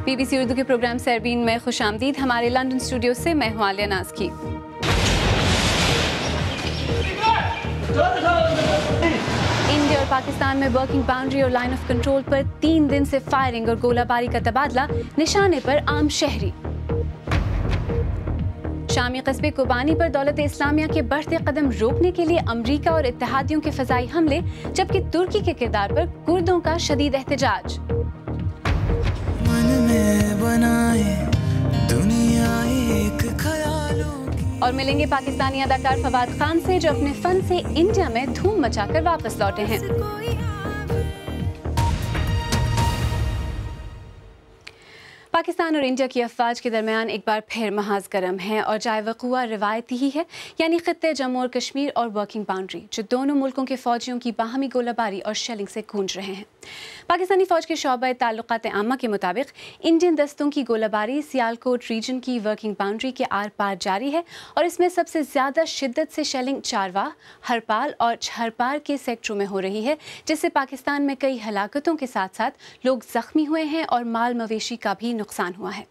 BBC Urdu के programme Sairbeen में खुशामदीद। हमारे लंदन स्टूडियो से मैं हूं आलिया नाज़की। इंडिया और पाकिस्तान में वर्किंग बाउंड्री और लाइन ऑफ कंट्रोल पर 3 दिन से फायरिंग और गोलाबारी का तबादला, निशाने पर आम शहरी। शामी कस्बे कोबानी पर दौलत इस्लामिया के बढ़ते कदम रोकने के लिए अमरीका और इत्तेहादियों के फजाई हमले, जबकि तुर्की के किरदार पर कुर्दों का शदीद एहतजाज। और मिलेंगे पाकिस्तानी अदाकार फवाद खान से, जो अपने फन से इंडिया में धूम मचाकर वापस लौटे हैं। पाकिस्तान और इंडिया की अफवाज के दरमियान एक बार फिर महाज गर्म है और जाए वक़ुआ रिवायती ही है, यानी खित्ते जम्मू और कश्मीर और वर्किंग बाउंड्री, जो दोनों मुल्कों के फौजियों की बाहमी गोलाबारी और शेलिंग से गूंज रहे हैं। पाकिस्तानी फ़ौज के शोबा ताल्लुकात आमा के मुताबिक इंडियन दस्तों की गोलाबारी सियालकोट रीजन की वर्किंग बाउंड्री के आर पार जारी है और इसमें सबसे ज़्यादा शिद्दत से शेलिंग चारवाह, हरपाल और छहरपार के सेक्टरों में हो रही है, जिससे पाकिस्तान में कई हलाकतों के साथ साथ लोग ज़ख्मी हुए हैं और माल मवेशी का भी नुकसान हुआ है।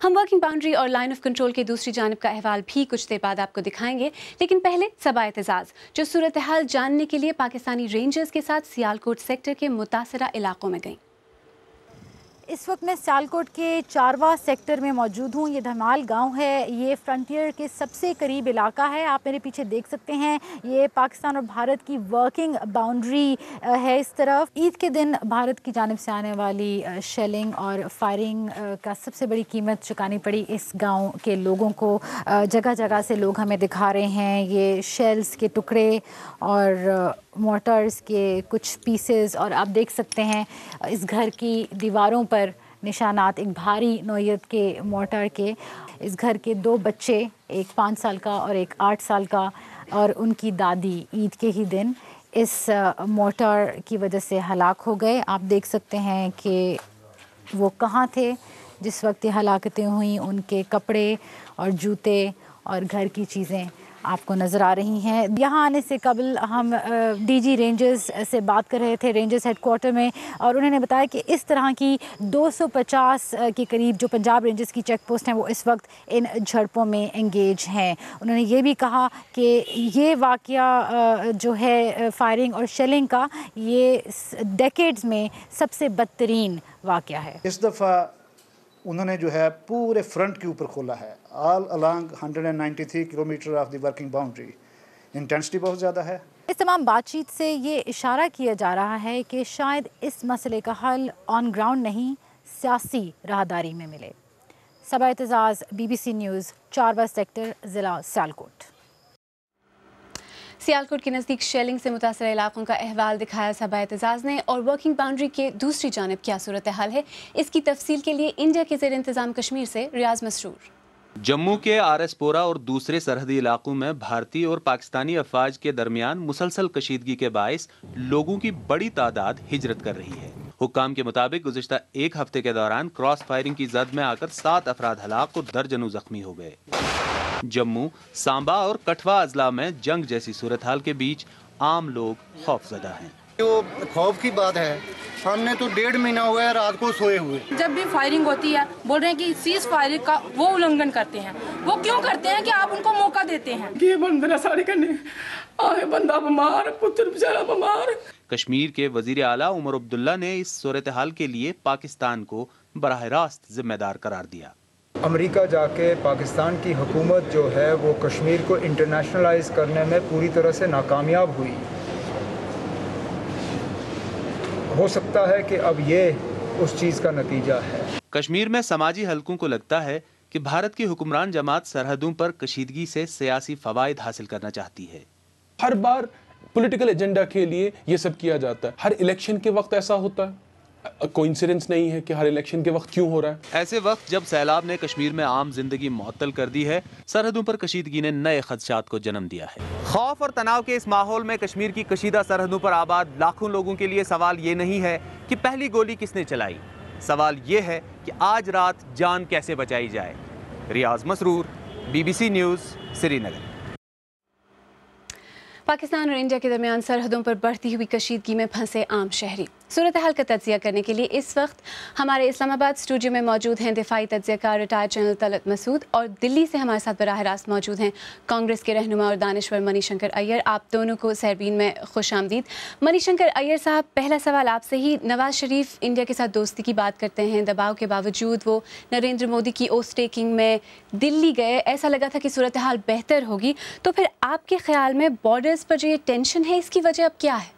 हम वर्किंग बाउंड्री और लाइन ऑफ कंट्रोल की दूसरी जानिब का अहवाल भी कुछ देर बाद आपको दिखाएंगे, लेकिन पहले सबा एतजाज़, जो सूरत हाल जानने के लिए पाकिस्तानी रेंजर्स के साथ सियालकोट सेक्टर के मुतासरा इलाकों में गईं। इस वक्त मैं सियालकोट के चारवा सेक्टर में मौजूद हूँ। ये धमाल गांव है, ये फ्रंटियर के सबसे करीब इलाका है। आप मेरे पीछे देख सकते हैं, ये पाकिस्तान और भारत की वर्किंग बाउंड्री है। इस तरफ ईद के दिन भारत की जानिब से आने वाली शेलिंग और फायरिंग का सबसे बड़ी कीमत चुकानी पड़ी इस गांव के लोगों को। जगह जगह से लोग हमें दिखा रहे हैं ये शेल्स के टुकड़े और मोटर्स के कुछ पीसेस, और आप देख सकते हैं इस घर की दीवारों पर निशानात एक भारी नौयत के मोटर के। इस घर के 2 बच्चे, एक 5 साल का और एक 8 साल का, और उनकी दादी ईद के ही दिन इस मोटर की वजह से हलाक हो गए। आप देख सकते हैं कि वो कहाँ थे जिस वक्त ये हलाकतें हुई। उनके कपड़े और जूते और घर की चीज़ें आपको नज़र आ रही हैं। यहाँ आने से कबल हम डीजी रेंजर्स से बात कर रहे थे, रेंजर्स हेडक्वार्टर में, और उन्होंने बताया कि इस तरह की 250 के करीब जो पंजाब रेंजर्स की चेक पोस्ट हैं वो इस वक्त इन झड़पों में एंगेज हैं। उन्होंने ये भी कहा कि ये वाक़या जो है फायरिंग और शेलिंग का, ये डेकेड्स में सबसे बदतरीन वाक़या है। इस दफ़ा उन्होंने जो है पूरे फ्रंट के ऊपर खोला है, all along 193 kilometre of the working boundary. Intensity बहुत ज़्यादा है। इस तमाम बातचीत से ये इशारा किया जा रहा है कि शायद इस मसले का हल ऑन ग्राउंड नहीं, सियासी राहदारी में मिले। सबा एतजाज़, BBC न्यूज़, चारवा सेक्टर, ज़िला सियालकोट। सियालकोट के नज़दीक शेलिंग से मुतासर इलाकों का अहवाल दिखाया सबा एतजाज़ ने, और वर्किंग बाउंड्री के दूसरी जानिब क्या सूरत हाल है, इसकी तफसील के लिए इंडिया के ज़ेर इंतज़ाम कश्मीर से रियाज मसरूर। जम्मू के RS-पोरा और दूसरे सरहदी इलाकों में भारतीय और पाकिस्तानी अफवाज के दरमियान मुसलसल कशीदगी के बायस लोगों की बड़ी तादाद हिजरत कर रही है। हुक्काम के मुताबिक गुज़िश्ता 1 हफ्ते के दौरान क्रॉस फायरिंग की जद में आकर 7 अफराद हलाक और दर्जनों जख्मी हो गए। जम्मू, सांबा और कठवा अजला में जंग जैसी सूरत हाल के बीच आम लोग खौफजदा हैं। जो खौफ की बात है, हमने तो 1.5 महीना हुआ है रात को सोए हुए। जब भी फायरिंग होती है बोल रहे हैं कि सीज फायर का वो उल्लंघन करते हैं। वो क्यों करते हैं कि आप उनको मौका देते हैं। ये बंदना साड़ी करने आए, बंदा बीमार, पुत्र बेचारा बीमार। कश्मीर के वजीर आला उमर अब्दुल्ला ने इस सूरत हाल के लिए पाकिस्तान को बराह रास्त जिम्मेदार करार दिया। अमेरिका जाके पाकिस्तान की हुकूमत जो है वो कश्मीर को इंटरनेशनलाइज करने में पूरी तरह से नाकामयाब हुई। हो सकता है कि अब ये उस चीज़ का नतीजा है। कश्मीर में समाजी हलकों को लगता है कि भारत की हुक्मरान जमात सरहदों पर कशीदगी से सियासी फवायद हासिल करना चाहती है। हर बार पॉलिटिकल एजेंडा के लिए ये सब किया जाता है। हर इलेक्शन के वक्त ऐसा होता है। कोइंसिडेंस नहीं है कि हर इलेक्शन के वक्त क्यों हो रहा है। ऐसे वक्त जब सैलाब ने कश्मीर में आम जिंदगी मुअत्तल कर दी है, सरहदों पर कशीदगी ने नए खदशात को जन्म दिया है। खौफ और तनाव के इस माहौल में कश्मीर की कशीदा सरहदों पर आबाद लाखों लोगों के लिए सवाल ये नहीं है कि पहली गोली किसने चलाई, सवाल ये है कि आज रात जान कैसे बचाई जाए। रियाज मसरूर, BBC न्यूज़, श्रीनगर। पाकिस्तान और इंडिया के दरमियान सरहदों पर बढ़ती हुई कशीदगी में फंसे आम शहरी। सूरत हाल का तज्जिया करने के लिए इस वक्त हमारे इस्लामाबाद स्टूडियो में मौजूद हैं दिफाई तज्जियाकार रिटायर्ड जनरल तलत मसूद, और दिल्ली से हमारे साथ बराह रास्त मौजूद हैं कांग्रेस के रहनुमा और दानिश्वर मनीशंकर अय्यर। आप दोनों को सहरबीन में खुश आमदीद। मनीशंकर अय्यर साहब, पहला सवाल आपसे ही। नवाज शरीफ इंडिया के साथ दोस्ती की बात करते हैं, दबाव के बावजूद वो नरेंद्र मोदी की ओस्ट टेकिंग में दिल्ली गए, ऐसा लगा था कि सूरत हाल बेहतर होगी। तो फिर आपके ख्याल में बॉर्डर्स पर जो ये टेंशन है, इसकी वजह अब क्या है?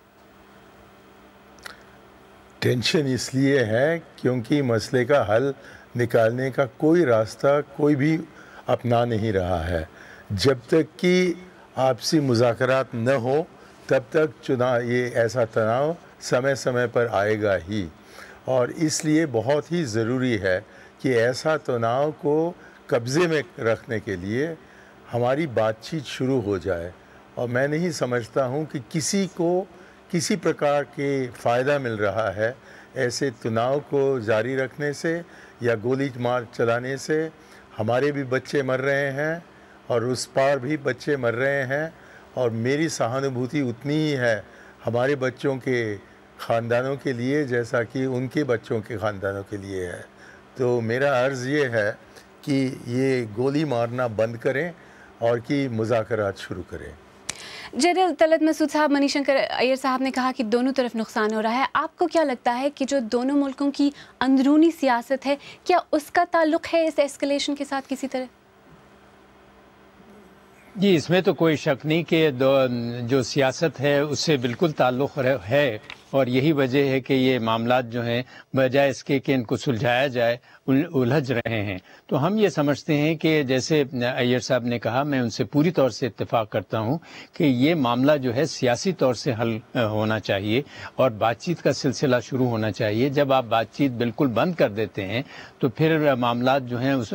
टेंशन इसलिए है क्योंकि मसले का हल निकालने का कोई रास्ता कोई भी अपना नहीं रहा है। जब तक कि आपसी मुज़ाकरात न हो तब तक चुनाव ये ऐसा तनाव समय समय पर आएगा ही, और इसलिए बहुत ही ज़रूरी है कि ऐसा तनाव को कब्ज़े में रखने के लिए हमारी बातचीत शुरू हो जाए। और मैं नहीं समझता हूँ कि किसी को किसी प्रकार के फ़ायदा मिल रहा है ऐसे तनाव को जारी रखने से या गोली मार चलाने से। हमारे भी बच्चे मर रहे हैं और उस पार भी बच्चे मर रहे हैं, और मेरी सहानुभूति उतनी ही है हमारे बच्चों के ख़ानदानों के लिए जैसा कि उनके बच्चों के ख़ानदानों के लिए है। तो मेरा अर्ज़ ये है कि ये गोली मारना बंद करें और कि मुज़ाकरात शुरू करें। जनरल तलत मसूद साहब, मनीशंकर अय्यर साहब ने कहा कि दोनों तरफ नुकसान हो रहा है। आपको क्या लगता है कि जो दोनों मुल्कों की अंदरूनी सियासत है, क्या उसका ताल्लुक है इस एस्केलेशन के साथ किसी तरह? जी, इसमें तो कोई शक नहीं कि जो सियासत है उससे बिल्कुल ताल्लुक़ है, और यही वजह है कि ये मामलात जो हैं बजाय इसके कि इनको सुलझाया जाए उलझ रहे हैं। तो हम ये समझते हैं कि जैसे अय्यर साहब ने कहा, मैं उनसे पूरी तौर से इत्तेफाक करता हूँ कि ये मामला जो है सियासी तौर से हल होना चाहिए और बातचीत का सिलसिला शुरू होना चाहिए। जब आप बातचीत बिल्कुल बंद कर देते हैं तो फिर मामलात जो हैं उस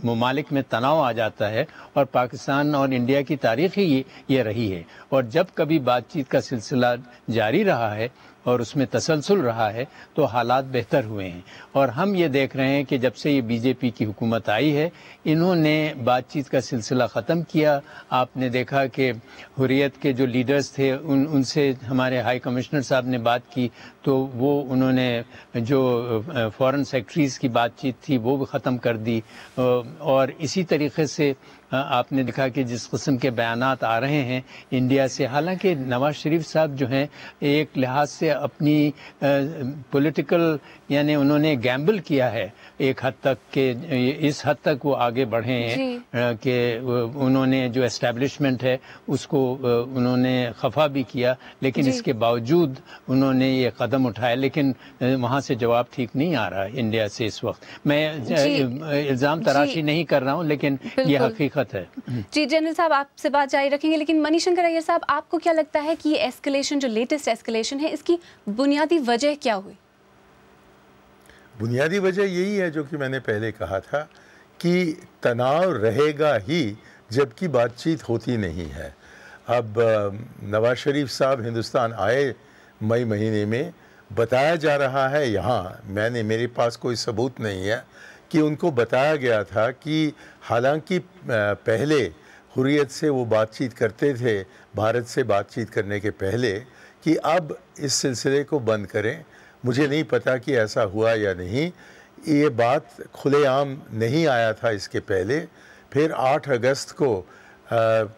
ममालिक में तनाव आ जाता है, और पाकिस्तान और इंडिया की तारीख़ ही ये रही है। और जब कभी बातचीत का सिलसिला जारी रहा है और उसमें तसलसल रहा है तो हालात बेहतर हुए हैं। और हम ये देख रहे हैं कि जब से ये बीजेपी की हुकूमत आई है, इन्होंने बातचीत का सिलसिला ख़त्म किया। आपने देखा कि हुर्रियत के जो लीडर्स थे उनसे हमारे हाई कमिश्नर साहब ने बात की, तो वो उन्होंने जो फॉरेन सेक्रेटरीज़ की बातचीत थी वो भी ख़त्म कर दी। और इसी तरीके से आपने देखा कि जिस किस्म के बयानात आ रहे हैं इंडिया से, हालांकि नवाज शरीफ साहब जो हैं एक लिहाज से अपनी पॉलिटिकल यानी उन्होंने गैम्बल किया है एक हद तक के इस हद तक वो आगे बढ़े हैं कि उन्होंने जो एस्टेब्लिशमेंट है उसको उन्होंने खफा भी किया, लेकिन इसके बावजूद उन्होंने ये कदम उठाया। लेकिन वहाँ से जवाब ठीक नहीं आ रहा है इंडिया से इस वक्त। मैं इल्ज़ाम तराशी नहीं कर रहा हूँ, लेकिन ये हकीकत है। जी जनरल साहब, आपसे बात जारी रखेंगे, लेकिन मनीशंकर अय्यर साहब, आपको क्या लगता है कि ये एस्केलेशन, जो लेटेस्ट एस्केलेशन है, इसकी बुनियादी वजह क्या हुई? बुनियादी वजह यही है जो कि मैंने पहले कहा था कि तनाव रहेगा ही जबकि बातचीत होती नहीं है। अब नवाज शरीफ साहब हिंदुस्तान आए मई महीने में, बताया जा रहा है यहाँ, मेरे पास कोई सबूत नहीं है कि उनको बताया गया था कि हालांकि पहले हुर्रियत से वो बातचीत करते थे, भारत से बातचीत करने के पहले, कि अब इस सिलसिले को बंद करें। मुझे नहीं पता कि ऐसा हुआ या नहीं, ये बात खुलेआम नहीं आया था इसके पहले। फिर 8 अगस्त को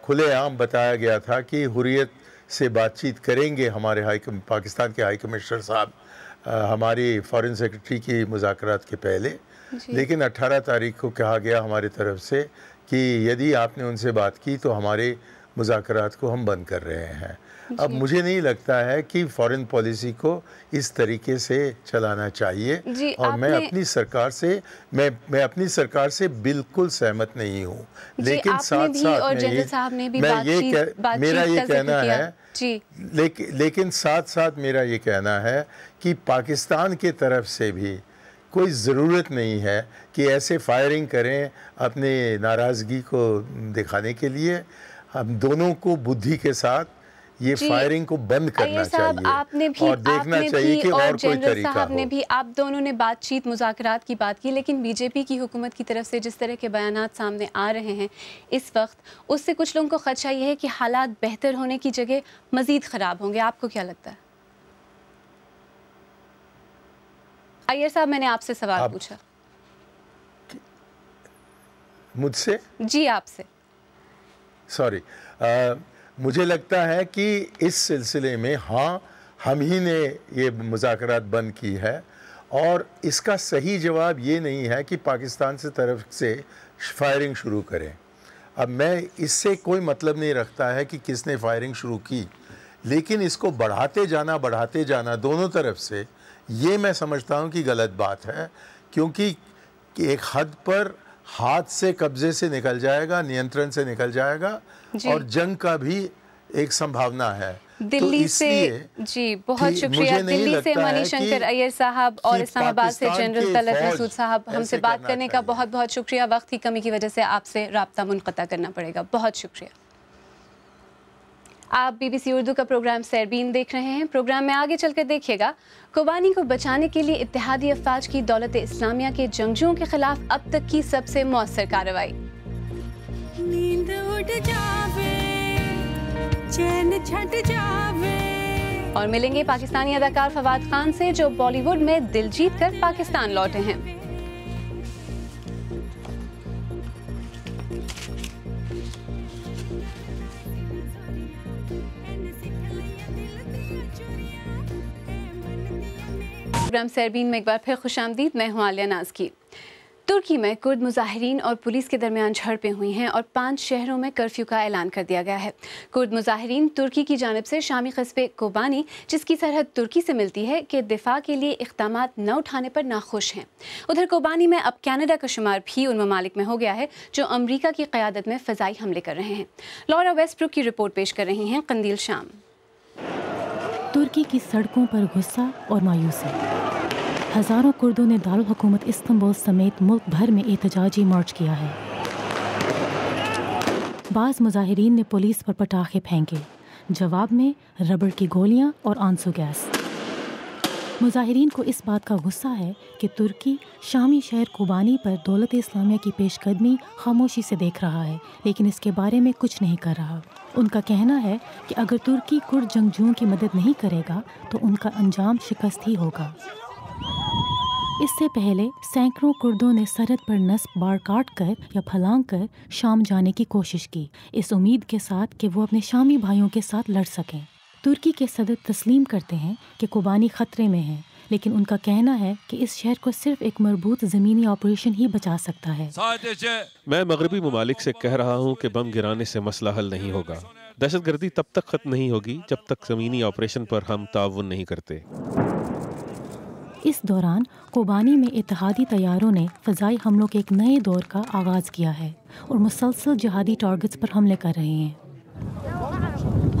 खुलेआम बताया गया था कि हुर्रियत से बातचीत करेंगे हमारे पाकिस्तान के हाई कमिश्नर साहब हमारी फॉरेन सेक्रेटरी की मुज़ाकरात के पहले। लेकिन 18 तारीख को कहा गया हमारी तरफ से कि यदि आपने उनसे बात की तो हमारे मुज़ाकरात को हम बंद कर रहे हैं। अब मुझे नहीं लगता है कि फॉरेन पॉलिसी को इस तरीके से चलाना चाहिए, और मैं अपनी सरकार से बिल्कुल सहमत नहीं हूँ। लेकिन साथ साथ मेरा ये कहना है कि पाकिस्तान के तरफ से भी कोई ज़रूरत नहीं है कि ऐसे फायरिंग करें अपने नाराज़गी को दिखाने के लिए। हम दोनों को बुद्धि के साथ ये फायरिंग को बंद करना चाहिए, आपने भी, और देखना चाहिए कि और कोई तरीका साहब ने भी, आप दोनों ने बातचीत मुज़ाकरात की बात की, लेकिन बीजेपी की हुकूमत की तरफ से जिस तरह के बयानात सामने आ रहे हैं इस वक्त, उससे कुछ लोगों को खदशा ये है कि हालात बेहतर होने की जगह मज़ीद ख़राब होंगे। आपको क्या लगता है? अय्यर साहब, मैंने आपसे सवाल पूछा। मुझसे? जी, आपसे। सॉरी, मुझे लगता है कि इस सिलसिले में हाँ, हम ही ने ये मुज़ाकरात बंद की है, और इसका सही जवाब ये नहीं है कि पाकिस्तान से तरफ से फायरिंग शुरू करें। अब मैं इससे कोई मतलब नहीं रखता है कि किसने फायरिंग शुरू की, लेकिन इसको बढ़ाते जाना दोनों तरफ से, ये मैं समझता हूँ कि गलत बात है, क्योंकि एक हद पर हाथ से कब्जे से निकल जाएगा, नियंत्रण से निकल जाएगा, और जंग का भी एक संभावना है। दिल्ली तो से जी बहुत शुक्रिया। दिल्ली से मणिशंकर अय्यर साहब और इस्लामाबाद से जनरल तलत मसूद साहब, हमसे बात करने का बहुत बहुत शुक्रिया। वक्त की कमी की वजह से आपसे राब्ता मुनक़ता करना पड़ेगा, बहुत शुक्रिया। आप BBC उर्दू का प्रोग्राम सरबीन देख रहे हैं। प्रोग्राम में आगे चलकर देखिएगा, कोबानी को बचाने के लिए इत्तेहादी अफवाज की दौलत इस्लामिया के जंगजुओं के खिलाफ अब तक की सबसे मौसर कार्रवाई। नींद उड़ जावे, चैन छट जावे। और मिलेंगे पाकिस्तानी अदाकार फवाद खान से, जो बॉलीवुड में दिल जीत कर पाकिस्तान लौटे हैं। प्रोग्राम सरबीन में एक बार फिर खुशामदीद। मैं हूं आलिया नाज़की। तुर्की में कुर्द मुजाहिरीन और पुलिस के दरमियान झड़पें हुई हैं और 5 शहरों में कर्फ्यू का ऐलान कर दिया गया है। कुर्द मुजाहिरीन तुर्की की जानिब से शामी कस्बे कोबानी, जिसकी सरहद तुर्की से मिलती है, के दिफा के लिए इक़दामात न उठाने पर नाखुश हैं। उधर कोबानी में अब कनाडा का शुमार भी उन ममालिक में हो गया है जो अमरीका की क़यादत में फ़ज़ाई हमले कर रहे हैं। लॉरा वेस्टब्रुक की रिपोर्ट पेश कर रही हैं कंदील शाम। तुर्की की सड़कों पर गुस्सा और मायूसी। हज़ारों कुर्दों ने दारुल हुकूमत इस्तांबुल समेत मुल्क भर में एहतजाजी मार्च किया है। बाज़ मुजाहिरीन ने पुलिस पर पटाखे फेंके, जवाब में रबड़ की गोलियां और आंसू गैस। मुजाहिरीन को इस बात का गुस्सा है कि तुर्की शामी शहर कोबानी पर दौलत इस्लामिया की पेशकदमी खामोशी से देख रहा है, लेकिन इसके बारे में कुछ नहीं कर रहा। उनका कहना है कि अगर तुर्की कुर्द जंगजुओं की मदद नहीं करेगा तो उनका अंजाम शिकस्त ही होगा। इससे पहले सैकड़ों कुर्दों ने सरहद पर नस्ब बाड़ काट कर या फलांग कर शाम जाने की कोशिश की, इस उम्मीद के साथ कि वो अपने शामी भाइयों के साथ लड़ सकें। तुर्की के सदर तस्लीम करते हैं कि कोबानी ख़तरे में है, लेकिन उनका कहना है कि इस शहर को सिर्फ एक मरबूत ज़मीनी ऑपरेशन ही बचा सकता है। मैं मगरबी ममालिक से कह रहा हूँ कि बम गिराने से मसला हल नहीं होगा। दहशतगर्दी तब तक ख़त्म नहीं होगी जब तक ज़मीनी ऑपरेशन पर हम ताउन नहीं करते। इस दौरान कोबानी में इत्तेहादी तैयारों ने फ़ज़ाई हमलों के एक नए दौर का आगाज़ किया है और मुसलसल जिहादी टारगेट्स पर हमले कर रहे हैं।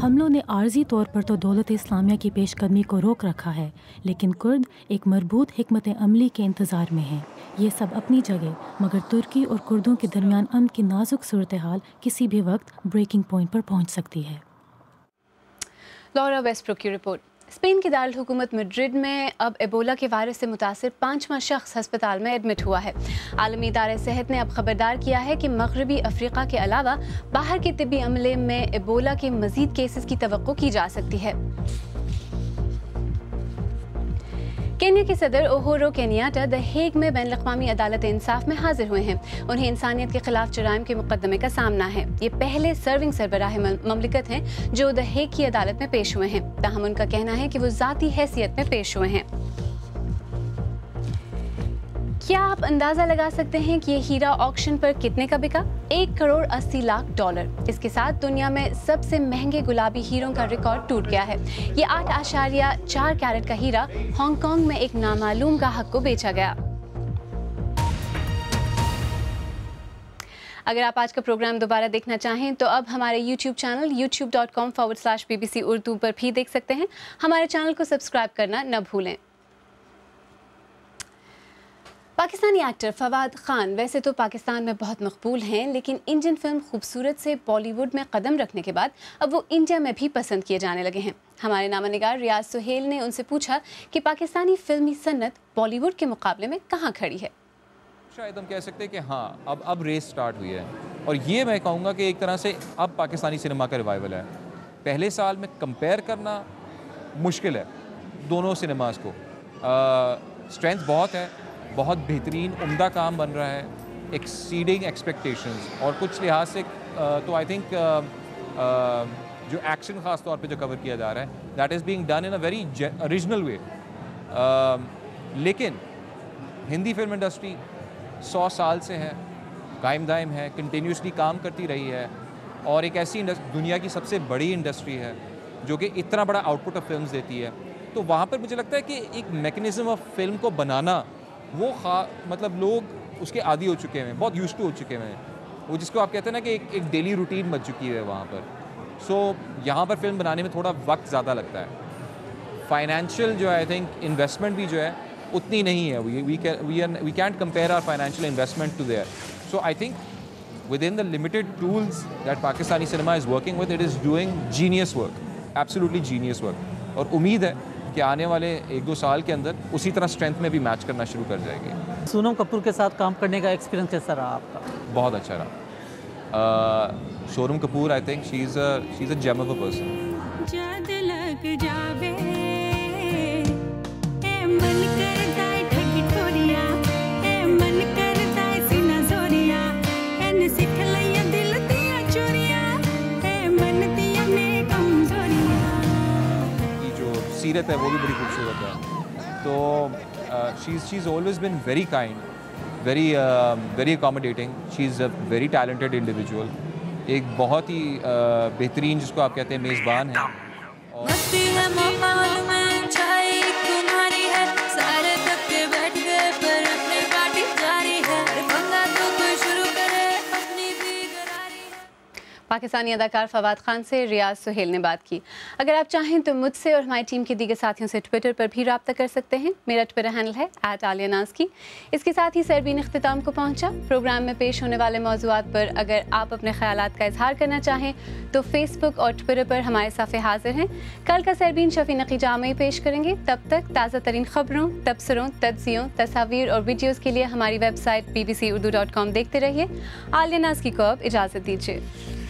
हमलों ने आर्जी तौर पर तो दौलत इस्लामिया की पेशकदमी को रोक रखा है, लेकिन कुर्द एक मरबूत हिकमत अमली के इंतज़ार में हैं। ये सब अपनी जगह, मगर तुर्की और कुर्दों के दरमियान अमन की नाजुक सूरत हाल किसी भी वक्त ब्रेकिंग पॉइंट पर पहुंच सकती है। लॉरा वेस्टब्रुक की रिपोर्ट। स्पेन के दारुल हुकूमत मैड्रिड में अब एबोला के वायरस से मुतासिर 5वां शख्स अस्पताल में एडमिट हुआ है। आलमी इदारे सेहत ने अब खबरदार किया है कि मगरबी अफ्रीका के अलावा बाहर के तिब्बी अमले में एबोला के मजीद केसेस की तवक्को की जा सकती है। केन्या के सदर उहुरु केन्याटा द हेग में बैन अक़वामी अदालत इंसाफ में हाजिर हुए हैं। उन्हें इंसानियत के खिलाफ जुराइम के मुकदमे का सामना है। ये पहले सर्विंग सरबराह ममलिकत हैं जो द हेग की अदालत में पेश हुए हैं। ताहम उनका कहना है कि वो ज़ाती हैसियत में पेश हुए हैं। क्या आप अंदाज़ा लगा सकते हैं कि ये हीरा ऑक्शन पर कितने का बिका? 1 करोड़ 80 लाख डॉलर। इसके साथ दुनिया में सबसे महंगे गुलाबी हीरों का रिकॉर्ड टूट गया है। ये 8.4 कैरेट का हीरा हांगकांग में एक नामालूम ग्राहक को बेचा गया। अगर आप आज का प्रोग्राम दोबारा देखना चाहें तो अब हमारे YouTube चैनल youtube.com/BBC उर्दू पर भी देख सकते हैं। हमारे चैनल को सब्सक्राइब करना न भूलें। पाकिस्तानी एक्टर फवाद खान वैसे तो पाकिस्तान में बहुत मकबूल हैं, लेकिन इंडियन फिल्म खूबसूरत से बॉलीवुड में कदम रखने के बाद अब वो इंडिया में भी पसंद किए जाने लगे हैं। हमारे नामानिगार रियाज सुहेल ने उनसे पूछा कि पाकिस्तानी फिल्मी सन्नत बॉलीवुड के मुकाबले में कहाँ खड़ी है। शायद हम कह सकते हैं कि हाँ, अब रेस स्टार्ट हुई है, और ये मैं कहूँगा कि एक तरह से अब पाकिस्तानी सिनेमा का रिवाइवल है। पहले साल में कंपेयर करना मुश्किल है दोनों सिनेमास को। स्ट्रेंथ बहुत है, बहुत बेहतरीन उम्दा काम बन रहा है, एक्सीडिंग एक्सपेक्टेशंस, और कुछ लिहाज से तो आई थिंक जो एक्शन ख़ास तौर पे जो कवर किया जा रहा है that is being done in a very original way. लेकिन हिंदी फिल्म इंडस्ट्री 100 साल से है, कायम दायम है, कंटिन्यूसली काम करती रही है, और एक ऐसी दुनिया की सबसे बड़ी इंडस्ट्री है जो कि इतना बड़ा आउटपुट ऑफ फिल्म्स देती है। तो वहाँ पर मुझे लगता है कि एक मैकेनिज़्म ऑफ फिल्म को बनाना वो मतलब लोग उसके आदी हो चुके हैं, बहुत यूज्ड टू हो चुके हैं, वो जिसको आप कहते हैं ना कि एक डेली रूटीन बन चुकी है वहाँ पर। सो यहाँ पर फिल्म बनाने में थोड़ा वक्त ज़्यादा लगता है। फाइनेंशियल जो है आई थिंक इन्वेस्टमेंट भी जो है उतनी नहीं है, we can't compare our financial investment to their. So I think within the limited tools that Pakistani cinema is working with, it is doing genius work, absolutely genius work, और उम्मीद है कि आने वाले 1-2 साल के अंदर उसी तरह स्ट्रेंथ में भी मैच करना शुरू कर जाएगी। सोनम कपूर के साथ काम करने का एक्सपीरियंस कैसा रहा आपका? बहुत अच्छा रहा। Sonam Kapoor I think she is a gem of a person. सीरत है वो भी बड़ी खूबसूरत है। तो she is always been very kind, very accommodating, she is a very talented individual, एक बहुत ही बेहतरीन जिसको आप कहते हैं मेज़बान है। पाकिस्तानी अदाकार फवाद खान से रियाज सुहेल ने बात की। अगर आप चाहें तो मुझसे और हमारी टीम के दीगर साथियों से ट्विटर पर भी रब्ता कर सकते हैं। मेरा ट्विटर हैंडल है @alianaski। इसके साथ ही सरबीन इख्तिताम को पहुंचा। प्रोग्राम में पेश होने वाले मौज़ूआत पर अगर आप अपने ख्यालात का इजहार करना चाहें तो फेसबुक और ट्विटर पर हमारे सफ़े हाजिर हैं। कल का सरबीन शफी नकी जामे पेश करेंगे। तब तक ताज़ा तरीन खबरों, तबसरों, तज्ज़ियों, तस्वीर और वीडियोज़ के लिए हमारी वेबसाइट bbcurdu.com देखते रहिए। आलिया नाज़की को अब इजाज़त दीजिए।